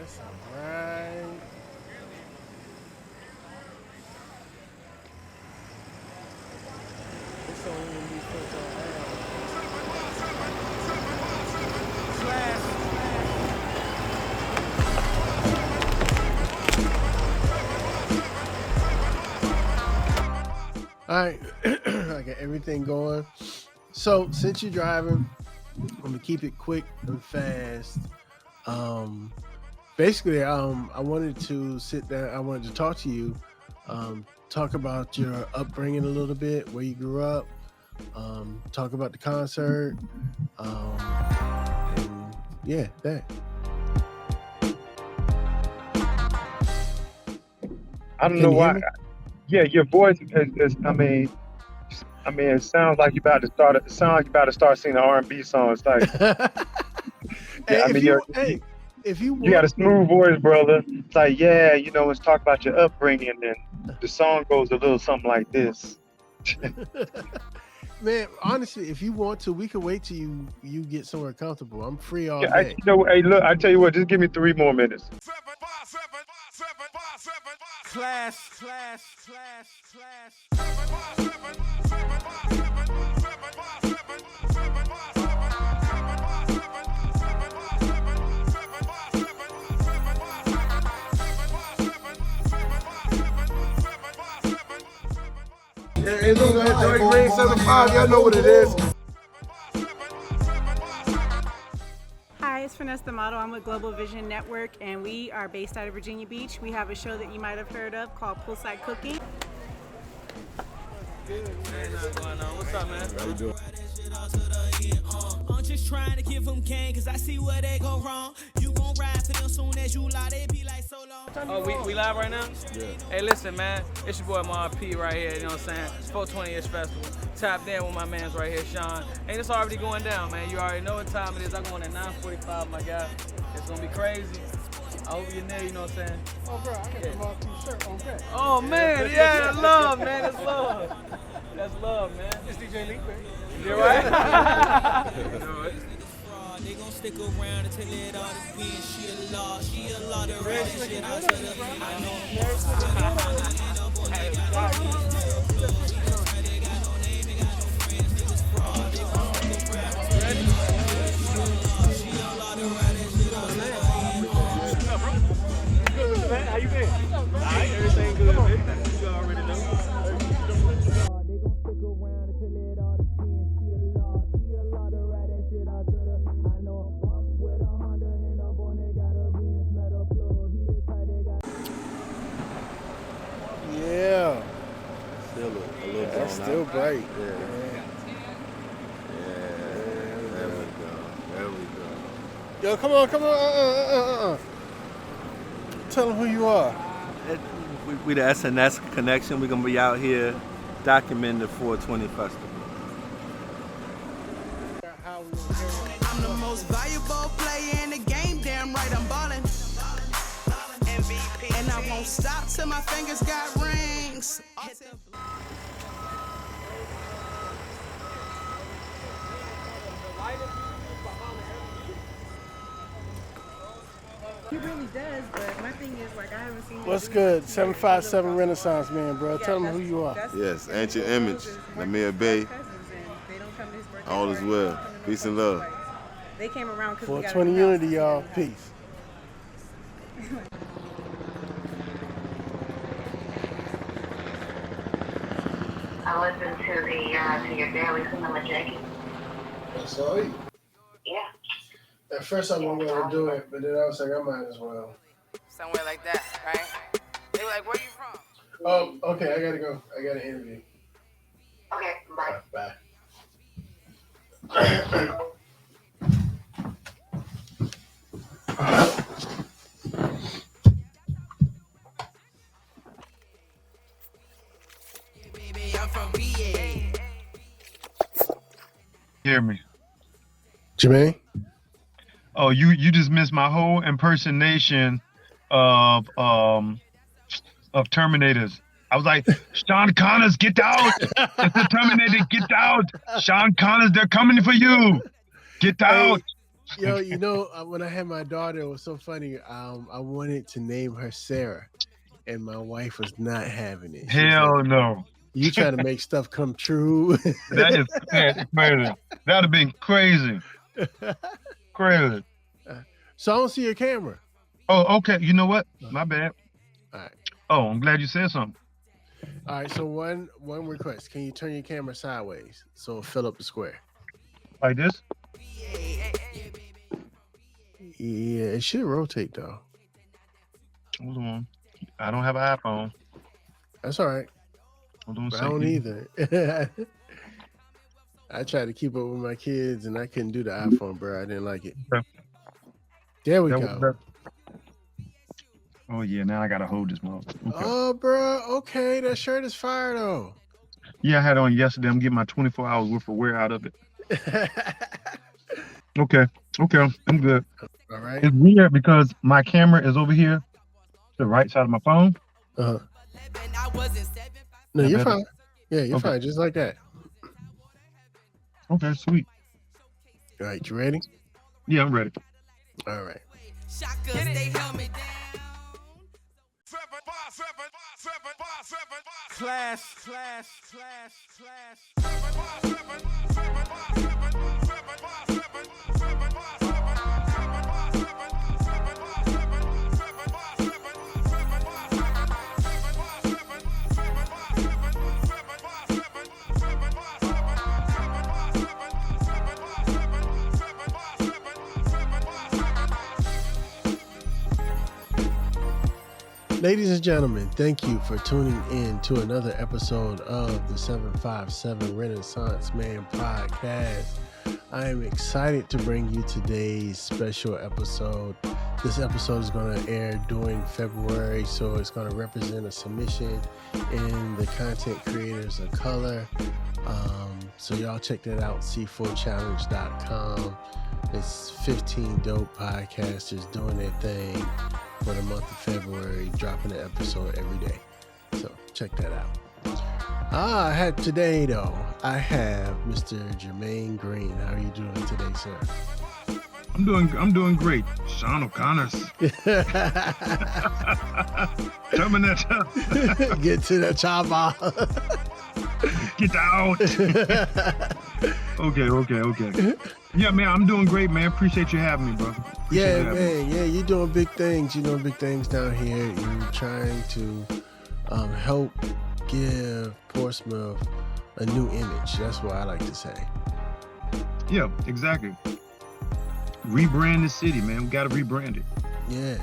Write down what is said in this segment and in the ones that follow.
That's all right. It's only when these folks are all right. I got everything going. So since you're driving, I'm gonna keep it quick and fast. Basically, I wanted to sit down. I wanted to talk to you, talk about your upbringing a little bit, where you grew up, talk about the concert, and yeah, that. I don't Can know you hear why. me? Yeah, your voice is. It sounds like you about to start. It sounds like you about to start singing an R&B song. It's like, yeah. Hey, I mean, you're if you you got want a to, smooth voice, brother. It's like, yeah, let's talk about your upbringing, and the song goes a little something like this. man, honestly, if you want to, we can wait till you get somewhere comfortable. I'm free all Yeah, day. hey, look, I tell you what, just give me 3 more minutes. Class. Hey, look, Germaine Green 75, y'all know what it is. Hi, it's Finesse the Model. I'm with Global Vision Network, and we are based out of Virginia Beach. We have a show that you might have heard of called Poolside Cooking. What's up, man? How you doing? I'm just trying to give them game, cause I see where they go wrong. You gon' ride for them soon as you lie, they be like so long. Oh, we live right now? Yeah. Hey, listen, man. It's your boy Mar P right here, you know what I'm saying? 420-ish festival. Tapped in with my mans right here, Sean. And it's already going down, man. You already know what time it is. I'm going at 9:45, my guy. It's gonna be crazy. I hope you're there, you know what I'm saying? Oh, bro, I got the Mark shirt on back. Oh, man, yeah, that's love, man. That's love. That's love, man. It's DJ Link, man. You're right. They gon' stick around until it all is being she a law to run that shit out to the I know How you been? Alright, everything good, man. You already know. they gon' stick around until it all is being she a law to ride that shit out to the I know with a Honda and up on it got a Benz metal plug he the type that got Yeah. Still a little That's blown still out. bright. Yeah. There we go. Yo, come on. Tell them who you are. We the SNS connection. We're gonna be out here documenting the 420 festival. I'm the most valuable player in the game, damn right I'm ballin'. MVP. And I won't stop till my fingers got rings. He really does, but my thing is, like, I haven't seen. What's good? 757 Renaissance, man, bro. Tell them who you are. Yes, Ancient Image, Lamia Bay. All is well. Peace and love. They came around because 420 Unity, y'all. Peace. I listened to your daily cinema jacket. That's all right. Yeah. At first I wasn't going to do it, but then I was like, I might as well. Somewhere like that, right? They were like, where you from? Oh, okay, I got to go. I got an interview. Okay, bye. Bye. Baby, I'm from VA. Hear me? Germaine? Oh, you just missed my whole impersonation of Terminators. I was like, Sean Connors, get out! It's the Terminator, get out! Sean Connors, they're coming for you! Get out! Yo, when I had my daughter, it was so funny. I wanted to name her Sarah, and my wife was not having it. She was like, Hell no. "You try to make stuff come true." That is crazy. That'd have been crazy. Crazy. So I don't see your camera. Oh, okay. You know what? My bad. All right. Oh, I'm glad you said something. All right. So one request: can you turn your camera sideways so it'll fill up the square? Like this? Yeah, it should rotate though. Hold on. I don't have an iPhone. That's all right. Hold on a I second. don't either. I tried to keep up with my kids and I couldn't do the iPhone, bro. I didn't like it. Okay. There we That go. was- Oh yeah, now I gotta hold this mug. Okay. Oh, bro. Okay, that shirt is fire though. Yeah, I had it on yesterday. I'm getting my 24 hours worth of wear out of it. Okay, I'm good. All right. It's weird because my camera is over here, the right side of my phone. No, you're better? fine. Yeah, you're Okay. fine. Just like that. Okay, sweet. All right, you ready? Yeah, I'm ready. All right. Ladies and gentlemen, thank you for tuning in to another episode of the 757 Renaissance Man podcast. I am excited to bring you today's special episode. This episode is going to air during February, so it's going to represent a submission in the Content Creators of Color. So y'all check that out, c4challenge.com. It's 15 dope podcasters doing their thing for the month of February, dropping an episode every day. So check that out. I have Mr. Germaine Green. How are you doing today, sir? I'm doing great. Shawnconnors. Terminator. Get to the chopper. Get out. Okay. Yeah, man, I'm doing great, man. Appreciate you having me, bro. Appreciate Man. Yeah, you're doing big things. You're doing big things down here. You're trying to help give Portsmouth a new image. That's what I like to say. Yeah, exactly. Rebrand the city, man. We got to rebrand it. Yeah,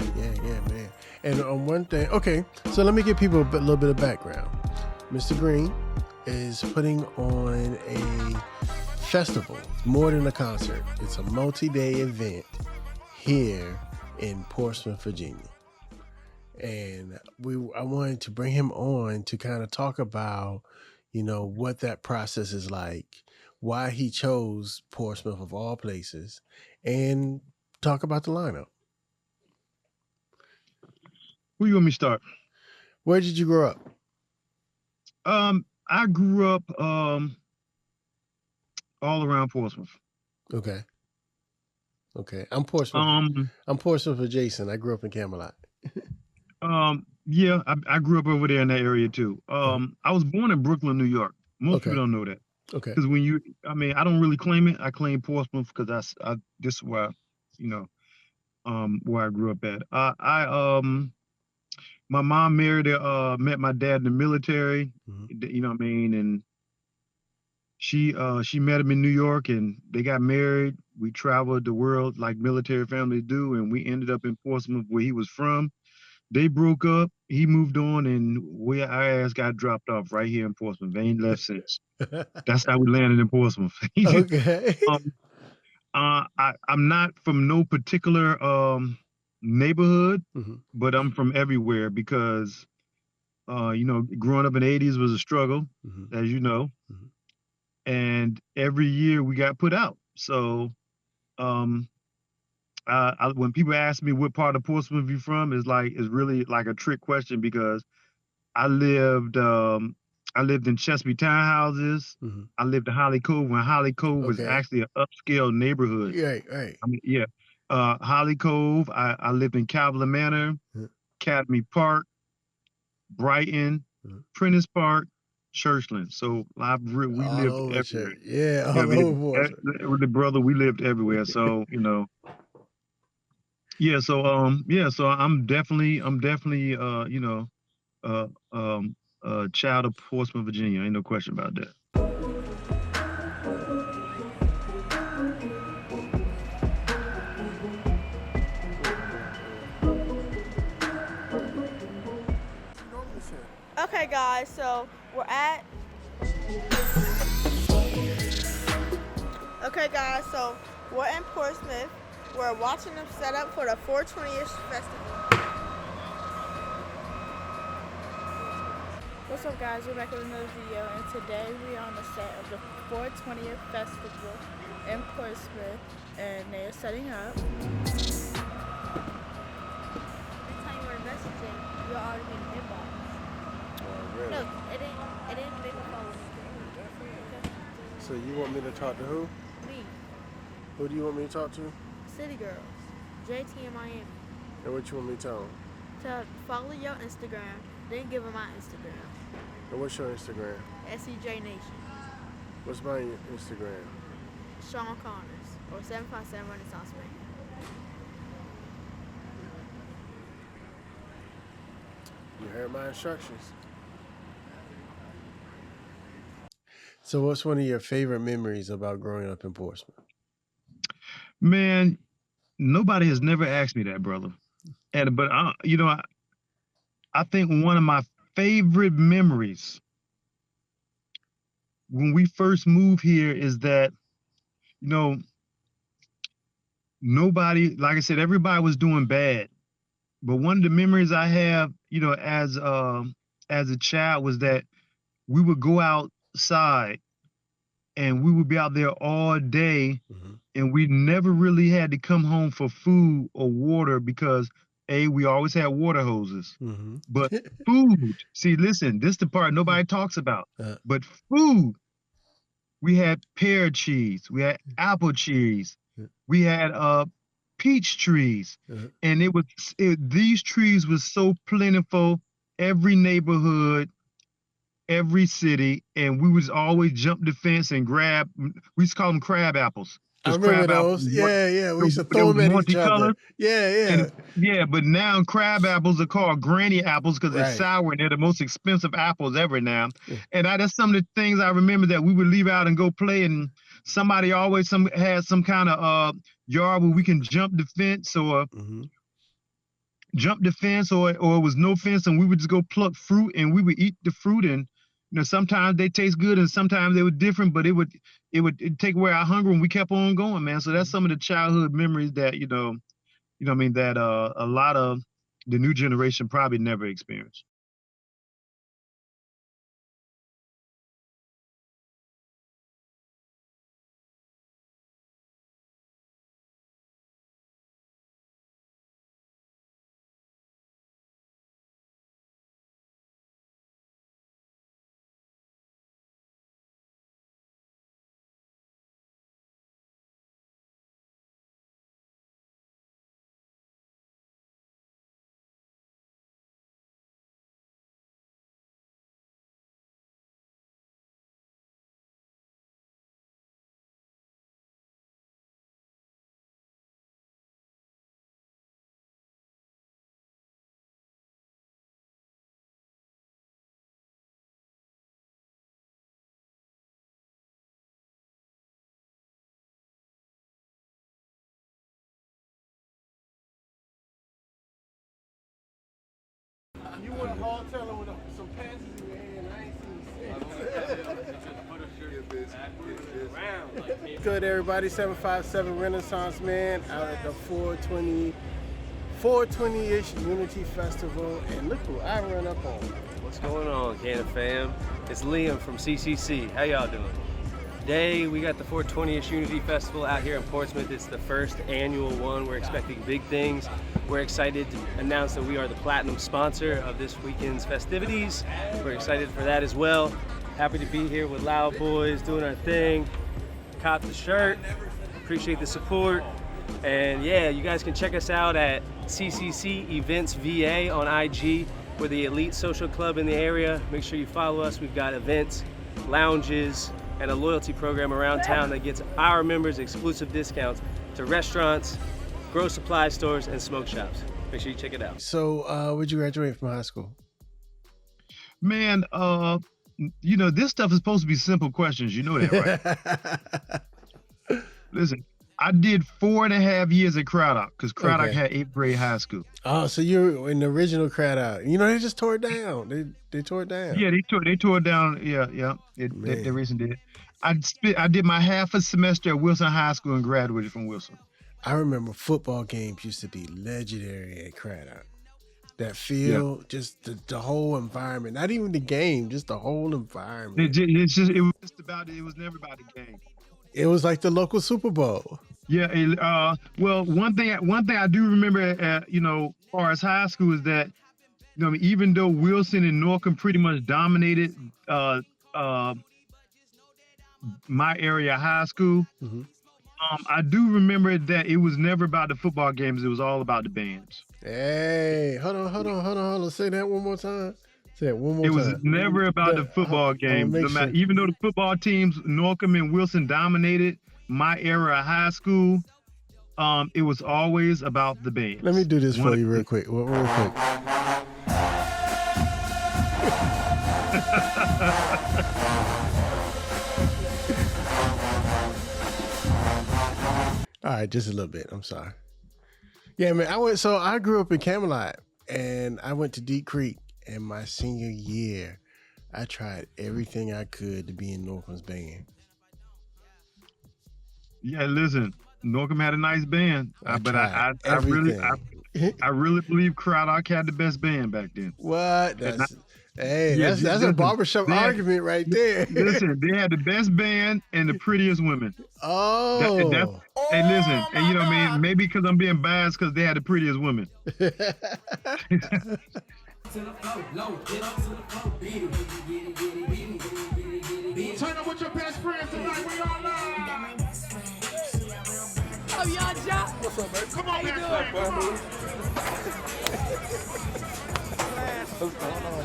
man. And on one thing, okay, so let me give people a little bit of background. Mr. Green is putting on a festival. It's more than a concert. It's a multi-day event here in Portsmouth, Virginia. And I wanted to bring him on to kind of talk about, what that process is like, why he chose Portsmouth of all places, and talk about the lineup. Where you want me to start? Where did you grow up? I grew up all around Portsmouth. Okay. I'm Portsmouth. I'm Portsmouth adjacent. I grew up in Camelot. Yeah, I grew up over there in that area too. I was born in Brooklyn, New York. Most people don't know that. Okay. Because I don't really claim it. I claim Portsmouth because this is where, where I grew up at. My mom met my dad in the military. Mm-hmm. You know what I mean? And she met him in New York, and they got married. We traveled the world like military families do, and we ended up in Portsmouth, where he was from. They broke up. He moved on, and our ass got dropped off right here in Portsmouth. They ain't left since. That's how we landed in Portsmouth. Okay. I'm not from no particular neighborhood, Mm-hmm. but I'm from everywhere because, growing up in the 80s was a struggle, Mm-hmm. as you know. Mm-hmm. And every year we got put out. So when people ask me what part of Portsmouth you're from, it's really like a trick question because I lived I lived in Chesapeake townhouses. I lived in Holly Cove when Holly Cove was actually an upscale neighborhood. Right. I mean, yeah. Holly Cove. I lived in Cavalier Manor, Academy Park, Brighton, Prentice Park, Churchland. So we lived everywhere. Yeah, all over. With the brother, we lived everywhere. So yeah. So So I'm definitely a child of Portsmouth, Virginia. Ain't no question about that. Okay, guys, so we're in Portsmouth. We're watching them set up for the 420-ish festival. What's up, guys? We're back with another video, and today we're on the set of the 420th festival in Portsmouth, and they're setting up. Next time you were messaging, you'll already be in the inbox. Really? No, it didn't make a phone. Okay. So you want me to talk to who? Me. Who do you want me to talk to? City Girls. JT in Miami. And what you want me to tell them? To follow your Instagram, then give them my Instagram. And what's your Instagram? SEJ Nation. What's my Instagram? Shawn Connors or 757 Renaissance Man. You heard my instructions. So what's one of your favorite memories about growing up in Portsmouth? Man, nobody has never asked me that, brother. But I think one of my favorite memories when we first moved here is that, nobody, like I said, everybody was doing bad. But one of the memories I have, as a child was that we would go outside and we would be out there all day, and we never really had to come home for food or water because we always had water hoses. But food, see, listen, this is the part nobody talks about. But food, we had pear cheese, we had apple cheese, we had peach trees, and these trees was so plentiful. Every neighborhood, every city, and we was always jump the fence and grab. We used to call them crab apples. I remember those. Yeah. We used to throw them at each other. Yeah. But now crab apples are called granny apples because they're sour and they're the most expensive apples ever now. And that's some of the things I remember that we would leave out and go play, and somebody always had some kind of yard where we can jump the fence or it was no fence, and we would just go pluck fruit and we would eat the fruit. And sometimes they taste good and sometimes they were different, but it would take away our hunger and we kept on going, man. So that's some of the childhood memories that that a lot of the new generation probably never experienced. You went hardtail with some pants in your hand. I ain't seen shit. Good, everybody. 757 Renaissance Man out at the 420-ish Unity Festival. And look who I run up on. What's going on, Canada fam? It's Liam from CCC. How y'all doing? Today we got the 420-ish Unity Festival out here in Portsmouth. It's the first annual one. We're expecting big things. We're excited to announce that we are the platinum sponsor of this weekend's festivities. We're excited for that as well. Happy to be here with Loud Boys doing our thing. Cop the shirt. Appreciate the support. And yeah, you guys can check us out at CCC Events VA on IG. We're the elite social club in the area. Make sure you follow us. We've got events, lounges, and a loyalty program around town that gets our members exclusive discounts to restaurants, grow supply stores, and smoke shops. Make sure you check it out. So, where'd you graduate from high school? Man, you know, this stuff is supposed to be simple questions. You know that, right? Listen, I did 4.5 years at Craddock because Craddock had 8th grade high school. Oh, so you're in the original Craddock. You know, they just tore it down. They tore it down. Yeah, they tore it down. Yeah. They recently did. I did my half a semester at Wilson High School and graduated from Wilson. I remember football games used to be legendary at Craddock. That field, just the whole environment, not even the game, just the whole environment. It was never about the game. It was like the local Super Bowl. Yeah. Well, one thing I do remember, as far as high school, is that, even though Wilson and Norcom pretty much dominated my area high school, I do remember that it was never about the football games. It was all about the bands. Hey, hold on. Say that one more time. Say it one more time. It was never about the football games. Even though the football teams, Norcom and Wilson, dominated my era of high school, it was always about the bands. Let me do this for you real quick. All right, just a little bit. I'm sorry. Yeah, man. I grew up in Camelot, and I went to Deep Creek. And my senior year, I tried everything I could to be in Norcom's band. Yeah, listen, Norcom had a nice band, but I really believe Craddock had the best band back then. What? That's a barbershop argument right there. Listen, they had the best band and the prettiest women. Oh. Hey, listen, and maybe because I'm being biased because they had the prettiest women. To the floor, low, get up to the floor, beat it, beat it. Turn up with your best friends tonight, we all live. Oh, y'all, Jock. What's up, baby? Come on, man. What's going on?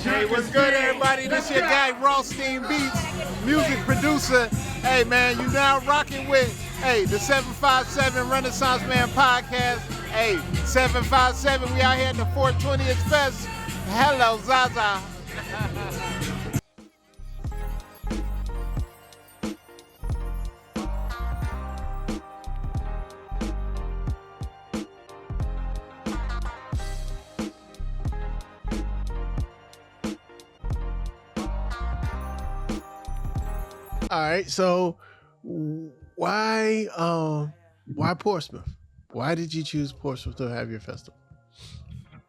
Hey, what's good, everybody? This your guy, Rothstein Beats, music producer. Hey, man, you now rocking with the 757 Renaissance Man podcast. Hey, 757, we out here at the 420th Fest. Hello, Zaza. All right, so why Portsmouth? Why did you choose Portsmouth to have your festival?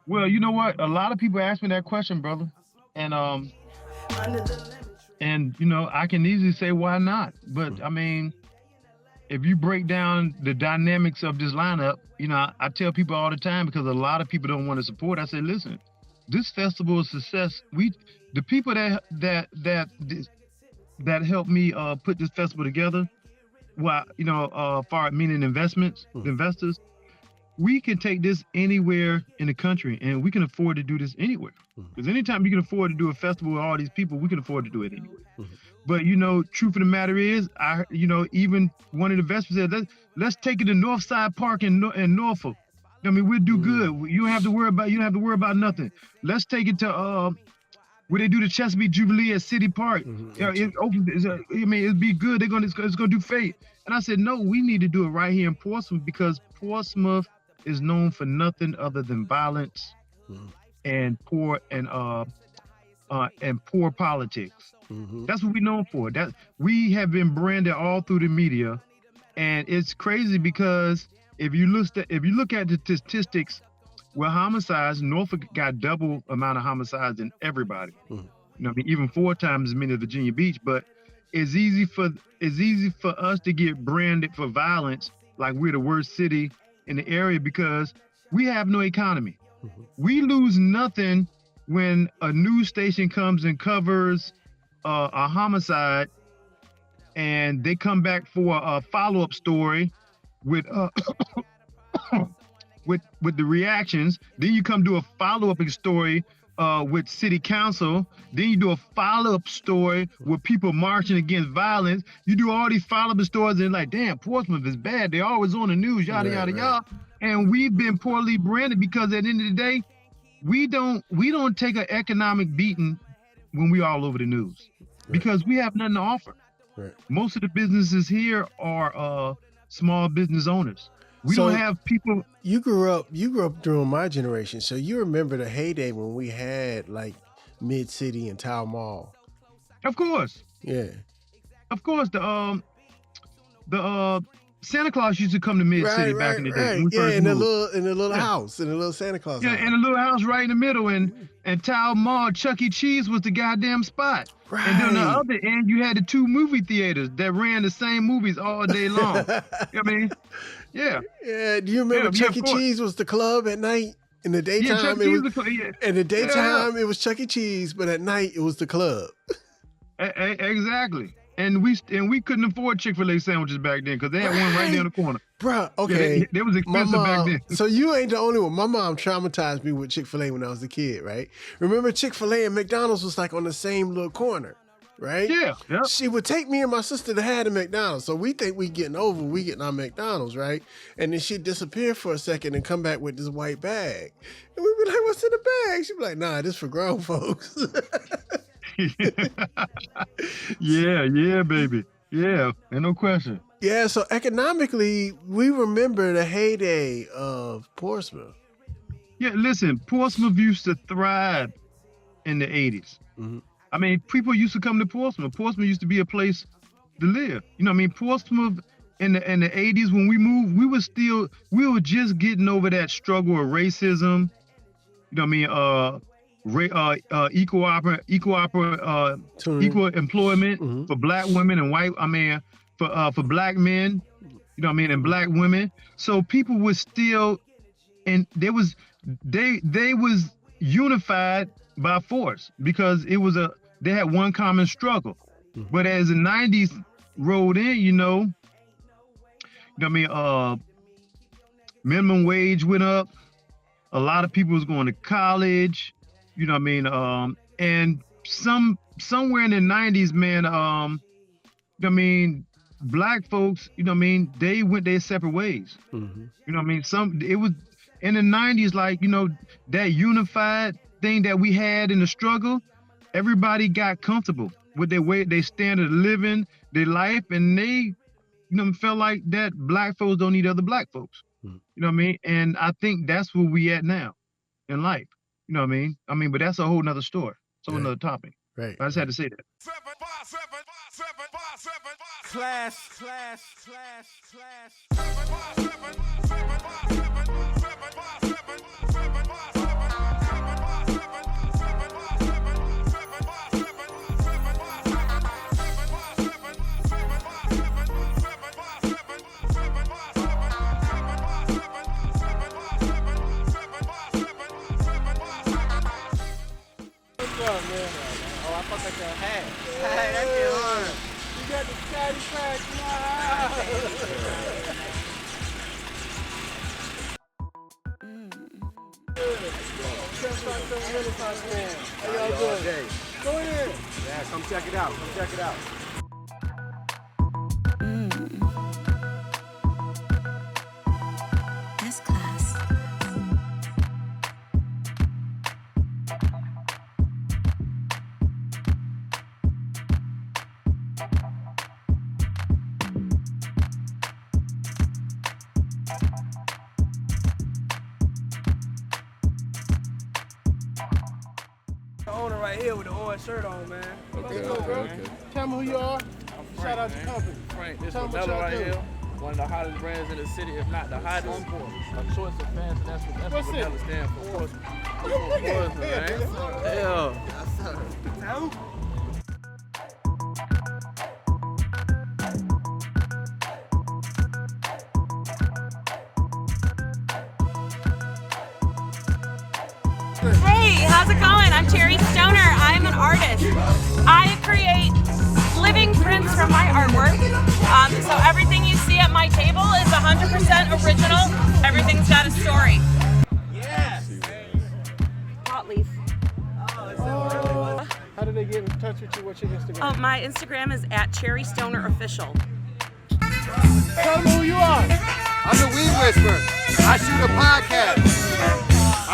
Well, you know what? A lot of people ask me that question, brother, and I can easily say why not. But I mean, if you break down the dynamics of this lineup, I tell people all the time, because a lot of people don't want to support. I say, listen, this festival is success. The people that helped me put this festival together, meaning investors, we can take this anywhere in the country, and we can afford to do this anywhere. Because anytime you can afford to do a festival with all these people, we can afford to do it anywhere. But truth of the matter is, even one of the investors said, let's take it to Northside Park in Norfolk. I mean, we'll do good. You don't have to worry about nothing. Let's take it to where they do the Chesapeake Jubilee at City Park. It'd be good. It's gonna do fate. And I said, no, we need to do it right here in Portsmouth, because Portsmouth is known for nothing other than violence and poor politics. That's what we're known for. That we have been branded all through the media, and it's crazy because if you look at the statistics, well, homicides, Norfolk got double amount of homicides than everybody. Even 4 times as many as Virginia Beach. But it's easy for us to get branded for violence, like we're the worst city in the area, because we have no economy. We lose nothing when a news station comes and covers a homicide, and they come back for a follow-up story with with the reactions. Then you come do a follow-up story with city council. Then you do a follow-up story with people marching against violence. You do all these follow-up stories and like, damn, Portsmouth is bad. They're always on the news, yada, yada, yada. And we've been poorly branded because at the end of the day, we don't take an economic beating when we all over the news because we have nothing to offer. Most of the businesses here are small business owners. We don't have people. You grew up during my generation, so you remember the heyday when we had like Mid City and Tower Mall. Of course. Yeah. Of course. The Santa Claus used to come to Mid City back in the day. When we first in the moved. little house, in the little Santa Claus house. In a little house right in the middle, and Tower Mall, Chuck E. Cheese was the goddamn spot. Right. And then on the other end, you had the 2 movie theaters that ran the same movies all day long. You know what I mean? Yeah. Yeah. Do you remember Chuck E. Cheese was the club at night? In the daytime, it was Chuck E. Cheese, but at night it was the club. Exactly. And we couldn't afford Chick-fil-A sandwiches back then because they had one right down the corner. Bruh, okay. Yeah, they was expensive back then. So you ain't the only one. My mom traumatized me with Chick-fil-A when I was a kid, right? Remember Chick-fil-A and McDonald's was like on the same little corner, right? Yeah. Yep. She would take me and my sister to have the McDonald's. So we think we getting our McDonald's, right? And then she'd disappear for a second and come back with this white bag. And we'd be like, what's in the bag? She'd be like, nah, this for grown folks. yeah, baby. Yeah, ain't no question. Yeah, so economically, we remember the heyday of Portsmouth. Yeah, listen, Portsmouth used to thrive in the 80s. Mm-hmm. I mean, people used to come to Portsmouth. Portsmouth used to be a place to live. You know what I mean? Portsmouth in the 80s, when we moved, we were just getting over that struggle of racism. You know what I mean? Equal employment for black women and for black men, you know what I mean, and black women. So people were still, and they was unified by force because they had one common struggle. But as the 90s rolled in, you know what I mean, minimum wage went up. A lot of people was going to college. You know what I mean? And somewhere in the 90s, man, you know what I mean, black folks, you know what I mean, they went their separate ways. You know what I mean? It was in the 90s, like, you know, that unified thing that we had in the struggle, everybody got comfortable with their standard of living, their life, and they, you know, felt like that black folks don't need other black folks. You know what I mean? And I think that's where we at now in life. You know what I mean? But that's a whole nother story. It's a whole nother topic. Right. I just had to say that. Hey, that shit hard. You got the Scotty Crack in my house. Renaissance man. How y'all doing? Go ahead. Yeah, come check it out. Come check it out. That's class. Owner right here with the orange shirt on, man. Okay. Tell me who you are. Shout out your company. Frank, this is Tell me what Mello y'all right do. here. One of the hottest brands in the city, if not the hottest. A choice of fans, and that's what Mello stands for. Portsmouth, man. Yeah. Hey, how's it going? I'm Cherry Stoner. I'm an artist. I create living prints from my artwork. So everything you see at my table is 100% original. Everything's got a story. Yeah. Hot leaf. How do they get in touch with you? What's your Instagram? My Instagram is @CherryStonerOfficial. Tell them who you are. I'm the Weed Whisperer. I shoot a podcast.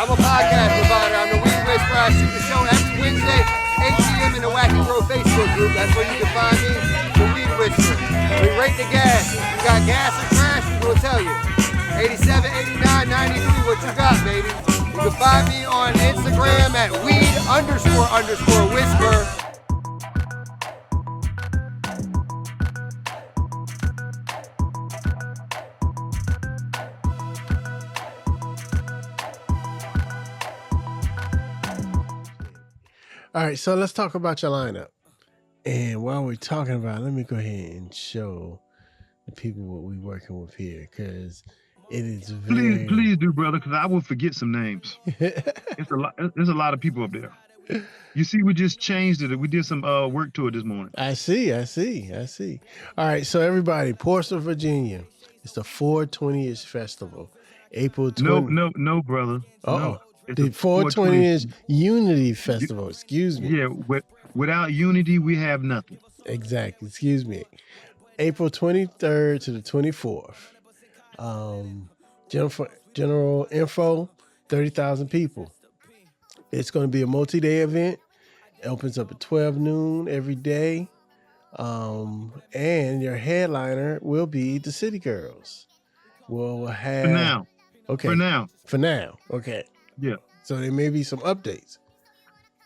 I'm a podcast provider. I'm the Weed Whisperer. I shoot the show every Wednesday, 8 p.m. in the Wacky Bro Facebook group. That's where you can find me, the Weed Whisperer. We rate the gas. You got gas or trash, we'll tell you. 87, 89, 93, what you got, baby? You can find me on Instagram at weed__whisper. All right, so let's talk about your lineup. And while we're talking about it, let me go ahead and show the people what we're working with here, because it is very... Please do, brother, because I will forget some names. It's a lot. There's a lot of people up there. You see, we just changed it. We did some work to it this morning. I see. All right, so everybody, Portsmouth, Virginia. It's the 420ish Festival, April 20. No, brother. No. The 420ish Unity Festival. Excuse me. Yeah, without unity, we have nothing. Exactly. Excuse me. April 23rd to the 24th. General info, 30,000 people. It's going to be a multi-day event. It opens up at 12 noon every day. And your headliner will be the City Girls. We'll have... For now. Okay. For now. Okay. Yeah. So there may be some updates.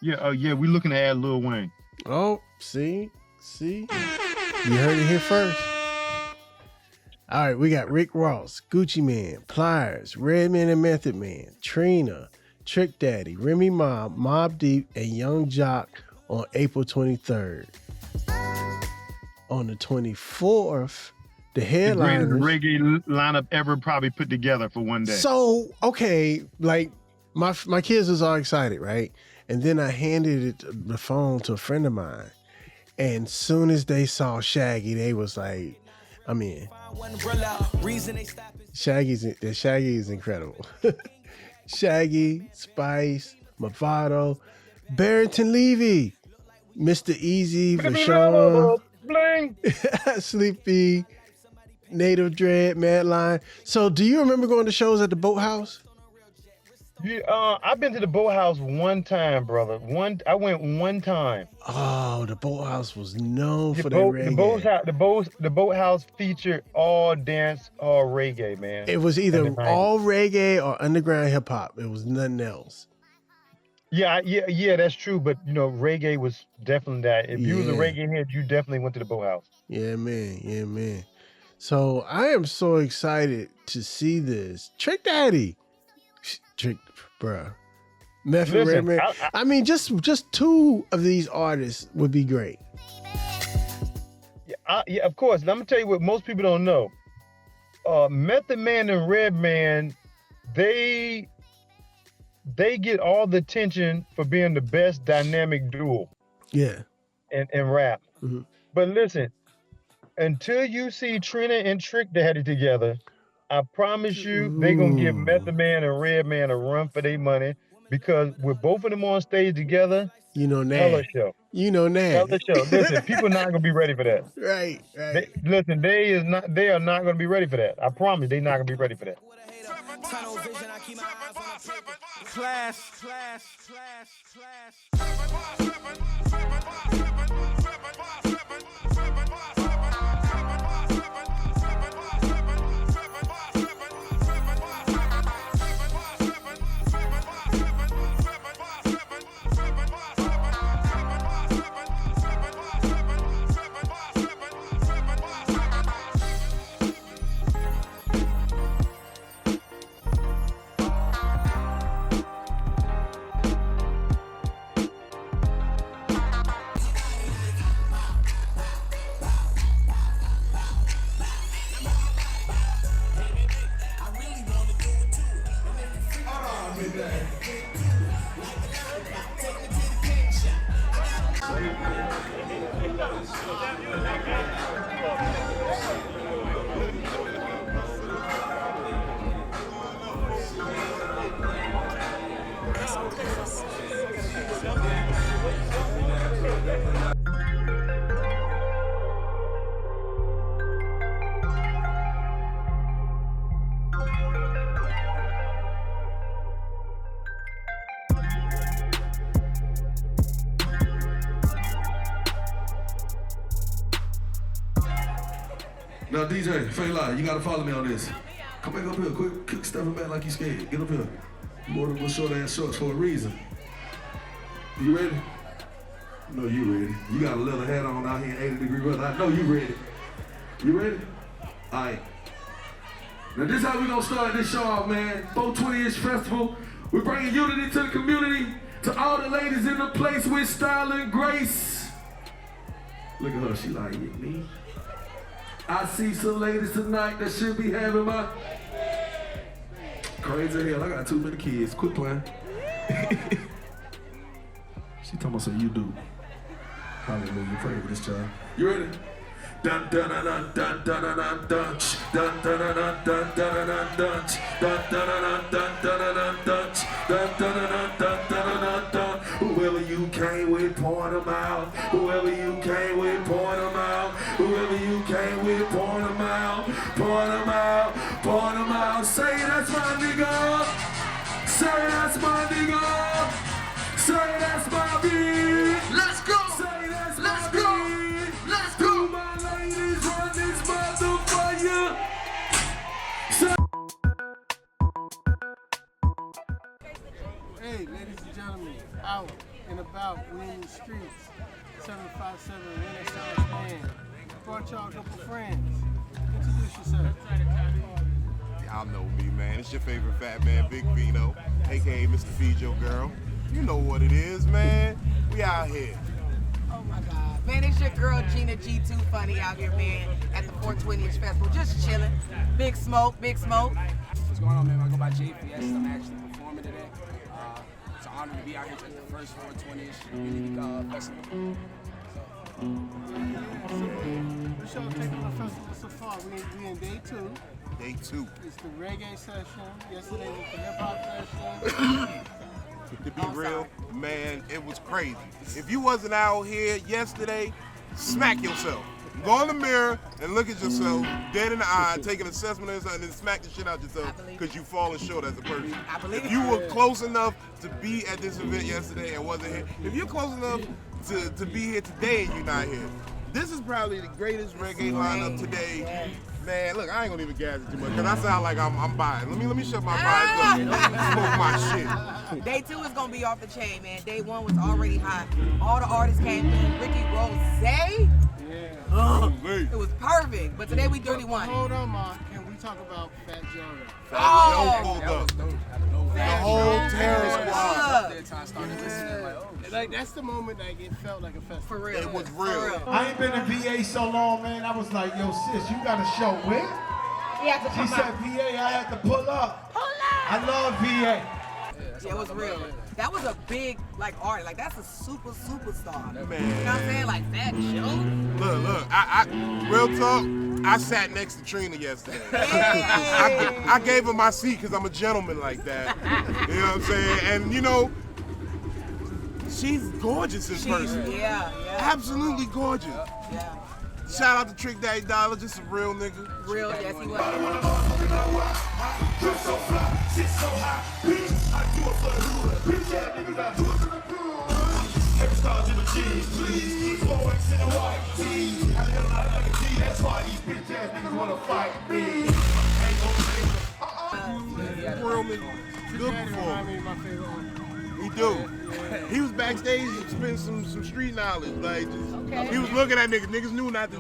Yeah. We're looking to add Lil Wayne. Oh, see? You heard it here first. All right, we got Rick Ross, Gucci Man, Pliers, Redman and Method Man, Trina, Trick Daddy, Remy Ma, Mobb Deep, and Young Jock on April 23rd. On the 24th, the headliners... The greatest reggae lineup ever probably put together for one day. So, okay, like my kids was all excited, right? And then I handed the phone to a friend of mine. And soon as they saw Shaggy, they was like, I'm in. Shaggy is incredible. Shaggy, Spice, Mavado, Barrington Levy, Mr. Easy, Vashawn, Sleepy, Native Dread, Madline. So do you remember going to shows at the Boathouse? Yeah, I've been to the Boathouse one time, brother. I went one time. Oh, the Boathouse was known for their reggae. The Boathouse featured all dance, all reggae, man. It was either all reggae or underground hip hop. It was nothing else. Yeah, that's true. But you know, reggae was definitely that. If you was a reggae head, you definitely went to the Boathouse. Yeah, man. So I am so excited to see this. Trick Daddy. Bruh. Method Redman. I mean, just two of these artists would be great. Yeah, of course. And I'm gonna tell you what most people don't know. Method Man and Redman, they get all the attention for being the best dynamic duo. Yeah. And rap. Mm-hmm. But listen, until you see Trina and Trick Daddy together, I promise you, they're going to give Method Man and Redman a run for their money, because with both of them on stage together, hella show. Hella show. Listen, people not going to be ready for that. Right. They are not going to be ready for that. I promise they're not going to be ready for that. Class. Now DJ, Fela, you gotta follow me on this. Come back up here, quick stepping back like you scared. Get up here. You wore them short ass shorts for a reason. You ready? No, you ready. You got a leather hat on out here in 80-degree weather. I know you ready. You ready? All right. Now this is how we gonna start this show off, man. 420-ish festival. We're bringing unity to the community, to all the ladies in the place with style and grace. Look at her, she like, yeah, me. I see some ladies tonight that should be having my crazy hell. I got too many kids. Quit playing. She talking about something you do. Hallelujah. Pray for this child. You ready? Dun dun dun dun dun dun dun dun dun dun dun dun dun dun dun dun dun dun dun. Whoever you came with, point them out. Whoever you came with, point them out. Whoever you came with, point them out. Point them out. Point them out. Say that's my nigga. Say that's my nigga. Say that's my beat. Let's go. Say that's my beat. Let's go. My ladies run this motherfucker. Hey, ladies and gentlemen, out and about, we in the streets. 757 Renaissance Man. Brought y'all a couple friends. Introduce yourself. Y'all know me, man. It's your favorite fat man, Big Vino, aka Mr. Feed Your Girl. You know what it is, man. We out here. Oh my God. Man, it's your girl Gina G2 Funny out here, man, at the 420-ish festival. Just chilling. Big smoke, big smoke. What's going on, man? I go by JPS. I'm actually performing today. It's an honor to be out here at the first 420-ish community festival. What's y'all taking on the festival so far? We in day 2. Day 2. It's the reggae session. Yesterday was the hip hop session. To be real, man, it was crazy. If you wasn't out here yesterday, smack yourself. Go in the mirror and look at yourself dead in the eye, take an assessment of yourself, and then smack the shit out yourself because you've fallen short as a person. If you were close enough to be at this event yesterday and wasn't here, if you're close enough to be here today and you're not here, this is probably the greatest reggae lineup today. Man, look, I ain't gonna even gas it too much because I sound like I'm biased. Let me shut my bias up and smoke my shit. Day 2 is gonna be off the chain, man. Day 1 was already hot. All the artists came in. Ricky Rose. It was perfect. But today we 31. Hold on, Ma. Can we talk about Fat Joe? Fat Joe pulled up. The whole terror squad. Like that's the moment that it felt like a festival. For real. It was real. I ain't been in VA so long, man. I was like, yo, sis, you got a show where? She said VA, I had to pull up. I love VA. Yeah, it was real. That was a big, like, artist. Like, that's a superstar. Man. You know what I'm saying? Like, Fat Joe. Look, I real talk, I sat next to Trina yesterday. I gave her my seat because I'm a gentleman like that. You know what I'm saying? And, you know, she's gorgeous in person. Yeah. Absolutely gorgeous. Yeah. Shout out to Trick Daddy Dollar, just a real nigga. Real, yes, he was. Good performance. He do. He was backstage spitting some street knowledge. Like, he was looking at niggas. Niggas knew not to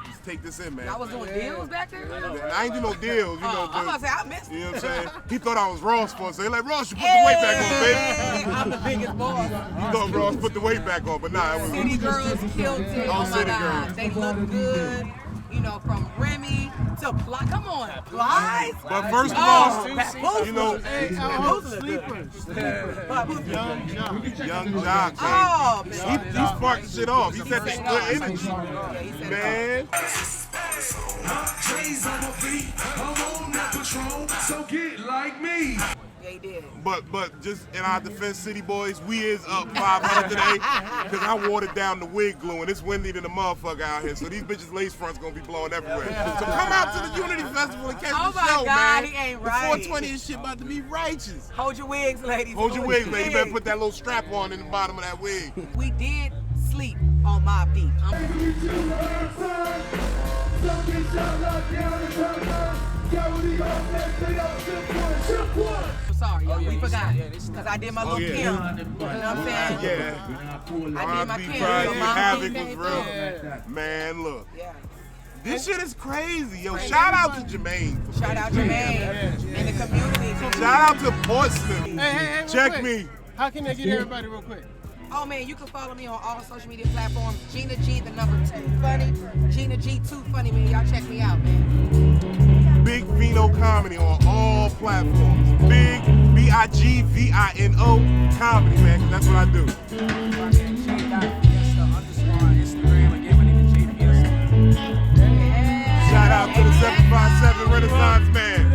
just take this in, man. Y'all was doing deals back there? I ain't do no deals. You know, I'm about to say, I missed it. You know what I'm saying? He thought I was Ross for a second. Like, Ross, you put the weight back on, baby. I'm the biggest boss. You thought Ross put the weight back on, but nah, it was City Girls killed it. Oh, Oh my City God. Girls. They look good. You know, from Remy to Ply. Come on, Plies. But first of all, you know, Young Jock, oh, man. He sparked the shit off. He set the good energy. Man. I'm on that Patron, so get like me. Yeah, he did. But just in our defense, City Boys, we is up 500 today because I watered down the wig glue and it's windy than the motherfucker out here. So these bitches' lace fronts gonna be blowing everywhere. So come out to the Unity Festival and catch the show, God, man. he ain't right. The 420 and shit about to be righteous. Hold your wigs, ladies. Hold your wigs, ladies. You better put that little strap on in the bottom of that wig. We did sleep on my beat. Sorry, we forgot. Because I did my little Kim. You know what I'm saying? Yeah. I did my Kim. Havoc was real. Man, look. This shit is crazy. Yo, shout out to Germaine. Shout out Germaine in the community. Shout out to Portsmouth. Hey, Check me. How can they get everybody real quick? Oh man, you can follow me on all social media platforms. Gina G, the number 2 funny. Gina G 2 funny, man. Y'all check me out, man. Big Vino Comedy on all platforms. Big BIGVINO comedy, man, 'cause that's what I do. Shout out to the 757 Renaissance man.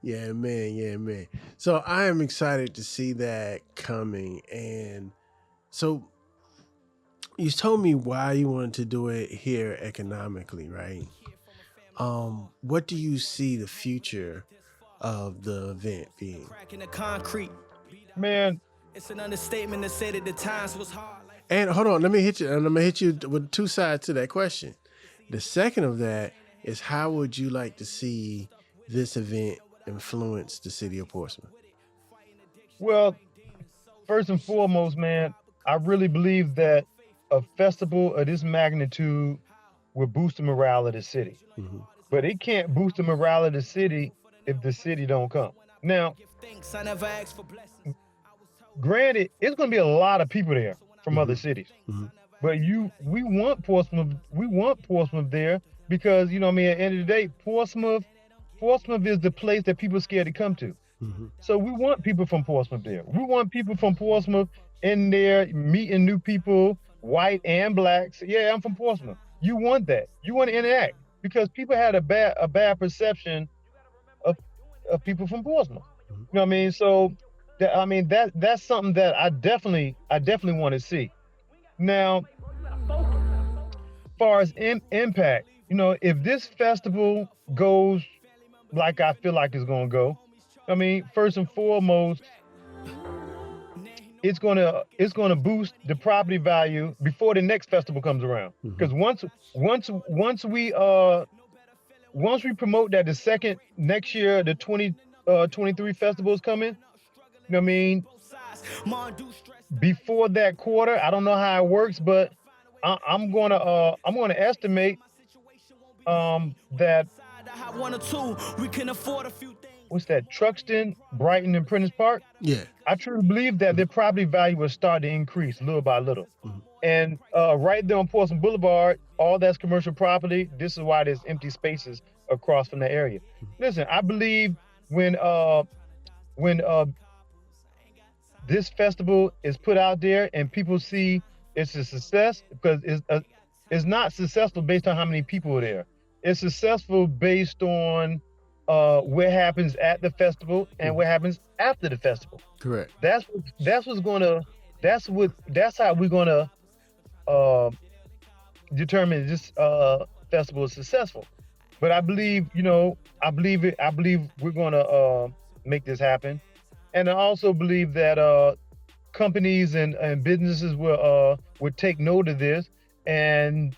Yeah, man. So I am excited to see that coming. And so you told me why you wanted to do it here economically, right? What do you see the future of the event being? Man, it's an understatement to say that the times was hard. And hold on, let me hit you. I'm gonna hit you with 2 sides to that question. The second of that is, how would you like to see this event influence the city of Portsmouth? well, first and foremost, man, I really believe that a festival of this magnitude will boost the morale of the city. But it can't boost the morale of the city if the city don't come. Now, granted, it's going to be a lot of people there from other cities. But we want Portsmouth there because, you know what I mean, at the end of the day, Portsmouth is the place that people are scared to come to. So we want people from Portsmouth there. We want people from Portsmouth in there meeting new people, white and blacks. Yeah, I'm from Portsmouth. You want that. You want to interact because people had a bad perception of people from Portsmouth. You know what I mean? So that's something that I definitely want to see. Now, as far as impact, you know, if this festival goes like I feel like it's gonna go, I mean, first and foremost, it's gonna boost the property value before the next festival comes around. Because once we promote that the second next year, the 2023 festival is coming, you know what I mean? Before that quarter, I don't know how it works, but I'm gonna estimate that what's that, Truxton, Brighton, and Prentice Park? Yeah. I truly believe that their property value will start to increase little by little. And right there on Portsmouth Boulevard, all that's commercial property. This is why there's empty spaces across from the area. Listen, I believe when this festival is put out there and people see it's a success, because it's not successful based on how many people are there. It's successful based on what happens at the festival and what happens after the festival. Correct. That's how we're gonna determine this festival is successful. But I believe we're gonna make this happen. And I also believe that companies and businesses will take note of this, and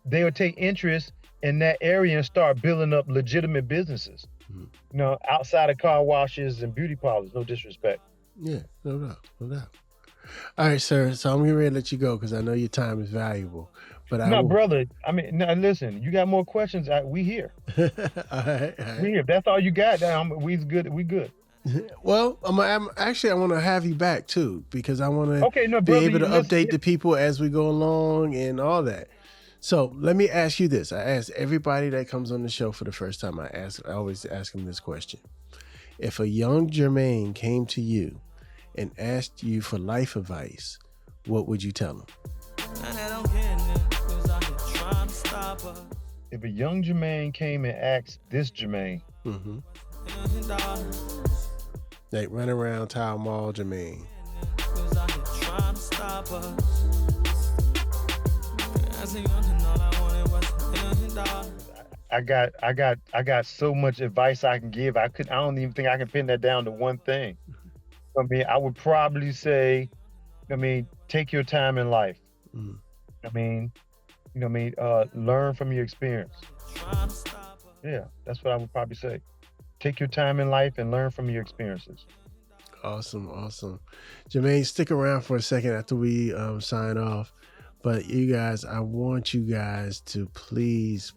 they will take interest in that area and start building up legitimate businesses. You know, outside of car washes and beauty parlors. No disrespect. Yeah, no doubt. All right, sir. So I'm getting ready to let you go because I know your time is valuable. But brother. I mean, now listen. You got more questions? We here. All right. We here. If that's all you got, we good. We good. Well, I want to have you back too, because I want to be able to update the people as we go along and all that. So let me ask you this. I ask everybody that comes on the show for the first time, I always ask them this question. If a young Germaine came to you and asked you for life advice, what would you tell them? If a young Germaine came and asked this Germaine, like run around Town Mall Germaine, got so much advice I can give. I don't even think I can pin that down to one thing. I mean, I would probably say, take your time in life. Learn from your experience. Yeah, that's what I would probably say. Take your time in life and learn from your experiences. Awesome. Germaine, stick around for a second after we sign off. But you guys, I want you guys to please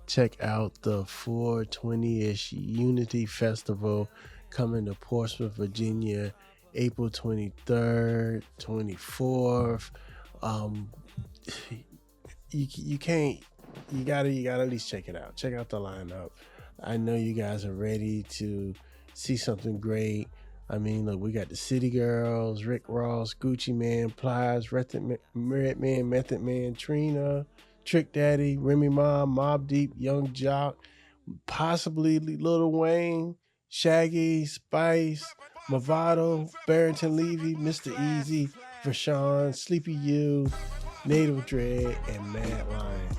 check out the 420-ish Unity Festival coming to Portsmouth, Virginia, April 23rd, 24th. You gotta at least check it out. Check out the lineup. I know you guys are ready to see something great. I mean, look, we got the City Girls, Rick Ross, Gucci Man, Plies, Redman, Method Man, Trina, Trick Daddy, Remy Ma, Mobb Deep, Young Jock, possibly Lil Wayne, Shaggy, Spice, Movado, Barrington Levy, Mr. Easy, Vashawn, Sleepy You, Native Dread, and Mad Lion.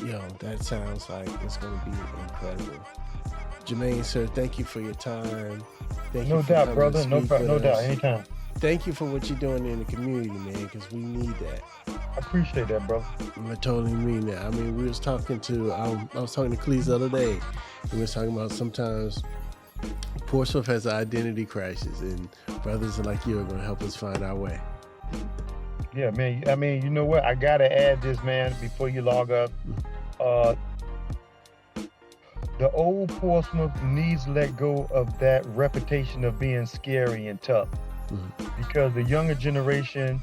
Yo, that sounds like it's going to be incredible. Germaine, sir, thank you for your time. No doubt, brother. No doubt. Anytime. Thank you for what you're doing in the community, man, because we need that. I appreciate that, bro. I totally mean that. I mean, I was talking to Cleese the other day, and we were talking about sometimes Portsmouth has an identity crisis, and brothers like you are going to help us find our way. Yeah, man. I mean, you know what? I got to add this, man, before you log up. The old Portsmouth needs to let go of that reputation of being scary and tough. Because the younger generation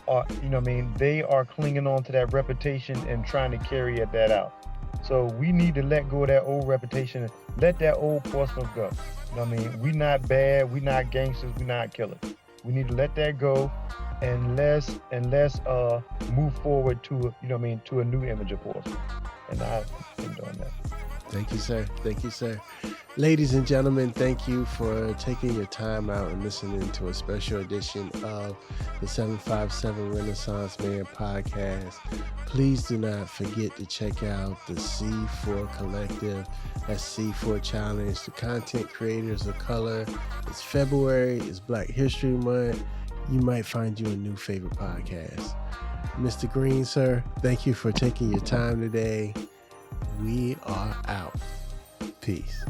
are, they are clinging on to that reputation and trying to carry that out. So we need to let go of that old reputation and let that old Portsmouth go. We're not bad, we're not gangsters, we're not killers. We need to let that go and let's move forward to to a new image of Portsmouth. And I've been doing that. Thank you, sir. Ladies and gentlemen, thank you for taking your time out and listening to a special edition of the 757 Renaissance Man podcast. Please do not forget to check out the C4 Collective, that's C4 Challenge, the content creators of color. It's February, it's Black History Month. You might find you a new favorite podcast. Mr. Green, sir, thank you for taking your time today. We are out. Peace.